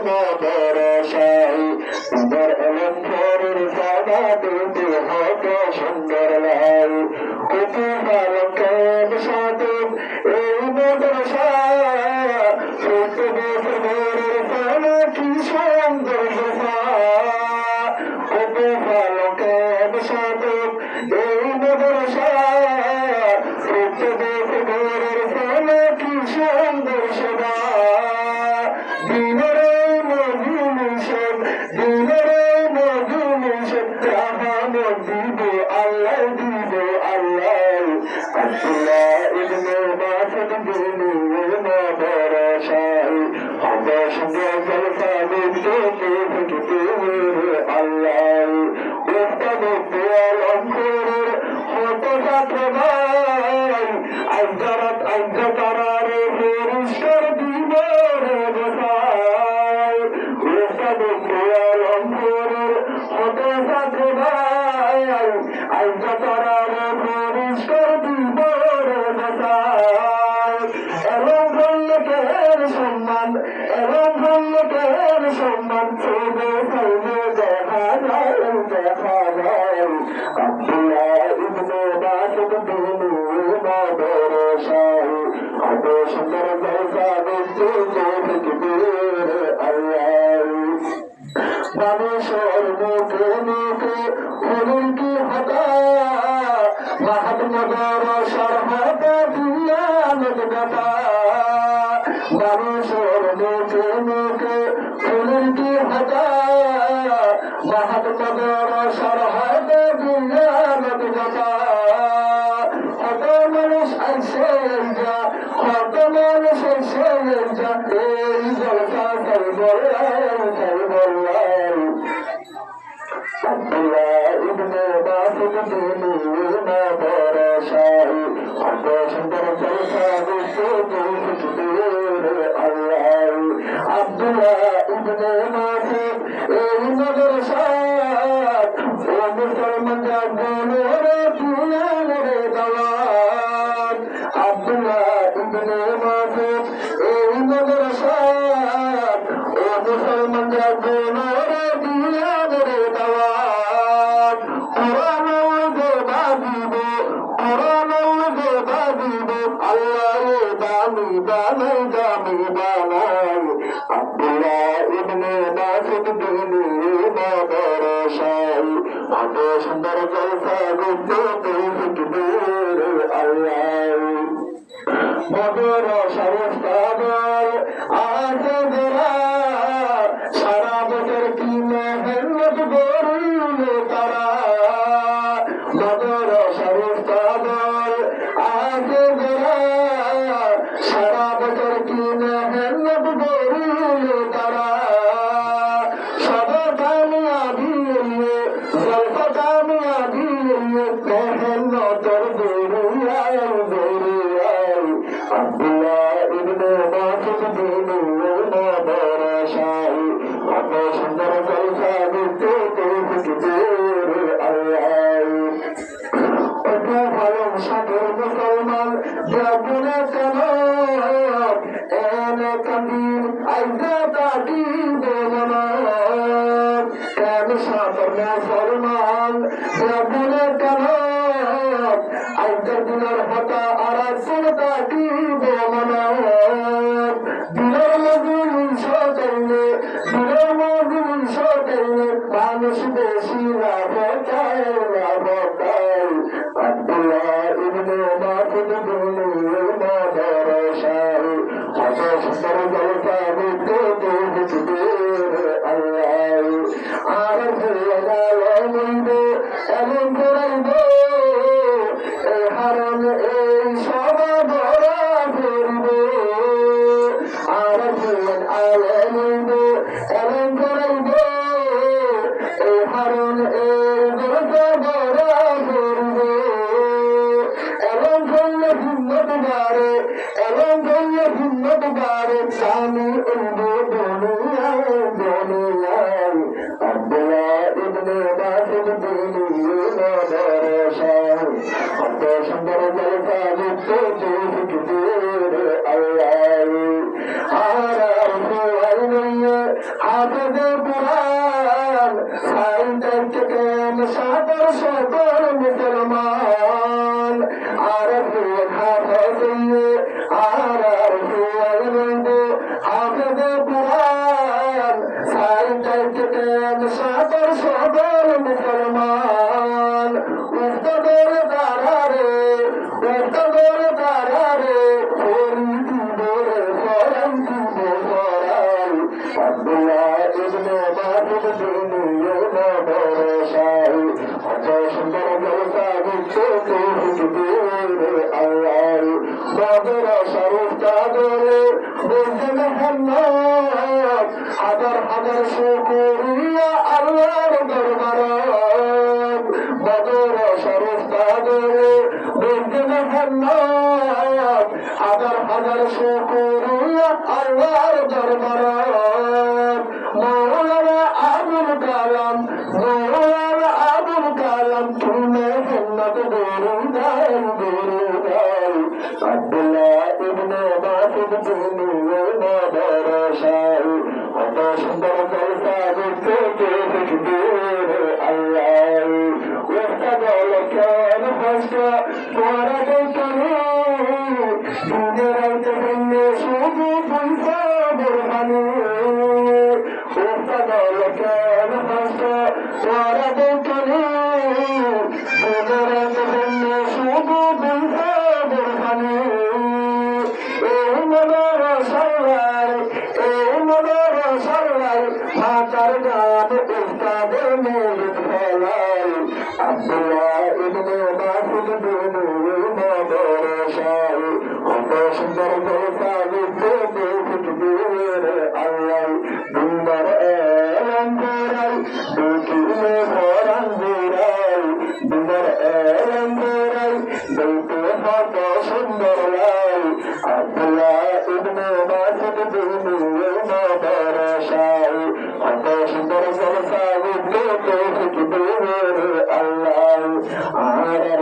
না ভরসাই তোমার এমন ঘরের জানা দিতে হবে সুন্দর লাই কত ভালো কেন সাথে এই মাদ্রাসা ছোট বছর ঘরের জানা কি সুন্দর কত ভালো কেন সাথে এই মাদ্রাসা ছোট বছর ঘরের জানা কি সুন্দর সদা দিনের মজুমিশন রাহাম দিব আল্লাহ দিব আল্লাহ আব্দুল্লাহ ইবনে মাসুদ দুনিয়া না ভরসাই হবে সঙ্গে জলসা দেখতে দেখতে আল্লাহ উস্তাদ দোয়ালম করে হতো সাথে ভাই আজ্জারারে পরিষ্কার দিব রে বসাই উস্তাদ দোয়ালম করে হতো সাথে ভাই আজ্জারারে পরিষ্কার দিব রে বসাই এবং লোকের সম্মান ছোবে ছোবে দেখা যায় আব্দুল্লাহ ইবনে মাসুদ দুনিয়া ভরসাই হবে সুন্দর জলসা দেখতে দেখতে আল্লাহ মানুষের মুখে মুখে হলেন কি হতা মাহাত্মগর সরহতে দিয়ানত কথা মানুষের মুখে মুখে হলেন কি হতা মাহাত্মগর সরহতে দিয়ানত কথা কত মানুষ আসে যা কত মানুষ এসে যা এই জলসা তাই বললাম আব্দুল্লাহ ইবনে মাসুদ দুনিয়া ভরসাই হবে সুন্দর জলসা দেখতে আল্লাহ আব্দুল্লাহ ইবনে মাসুদ এই মাদ্রাসা ও মুসলমান জাগরে দুনিয়ারে দাওয়াত আব্দুল্লাহ ইবনে মাসুদ এই মাদ্রাসা ও মুসলমান জাগরে দুনিয়ারে দাওয়াত কোরআন বাদিব আল্লাহ দামি বানাই আব্দুল্লাহ ইবনে মাসুদ দুনিয়া ভরসাই হবে সুন্দর জলসা দেখতে দেখতে আল্লাহ মধুর সরস্তাবর আছে যারা সারা বছর কি মেহনত করলে তারা মধুর সরস্তাবর আছে যারা সারা বছর কি মেহনত করলে তারা সদা কামিয়াবি জলসা কামিয়াবি মেহনতর দরিয়ায় আব্দুল্লাহ ইবনে মাসুদ দুনিয়া ভরসাই হবে সুন্দর জলসা দেখতে দেখতে আল্লাহ কত ভালো সাগর মুসলমান যাবনে কেন এনে কান্দিন আইজা কাটি দেবনা কেন সাগর মুসলমান যাবনে কেন আইজা দিনের হতা আর কাটি দেবনা দিনের মজুর সকাইলে মানুষ বেশি লাভ চায় আব্দুল্লাহ ইবনে মাসুদ দুনিয়া ভরসাই হবে সুন্দর জলসা দেখতে দেখতে আল্লাহ আর ভুলে গেল মন্দ এমন করাইব এই হারণ এই সব ধরা ফিরব আর ভুলে আলে মন্দ এমন করাইব এই হারণ হাফেজে কুরআন সাইন্টিফিক সাদর সকল মুসলমান আরফি হাফেজে আরফি হাফেজে কুরআন সাইন্টিফিক সাদর সকল মুসলমান উস্তাদের দারারে Abdullah ibn Mas'ud dunya barasahi Atashndar jalsa gitto Allah Badra sharif tadore bozde Muhammad hadar shukriya Allah darbarat Badra sharif tadore bozde Muhammad hadar shukriya Allah darbarat Maulana Abul Kalam tume himmat durudai Abdullah ibn Mas'ud dunya barasahi Atashndar jalsa gitto Allah واستقال كان فسكا ورجيتني دريت بالنسوب فالصابر حنين واستقال كان فسكا ورجيتني دريت بالنسوب فالصابر حنين إنما رسول ما ترجع أستاذ مولد فلاي Abdullah ibn Mas'ud dunya barasahi Atashndar jalsa gitto Allah Dindar alam durai Dukine horan durai Dindar alam durai Dukine Atashndar lai Abdullah ibn Mas'ud dunya barasahi Atashndar jalsa gitto Allah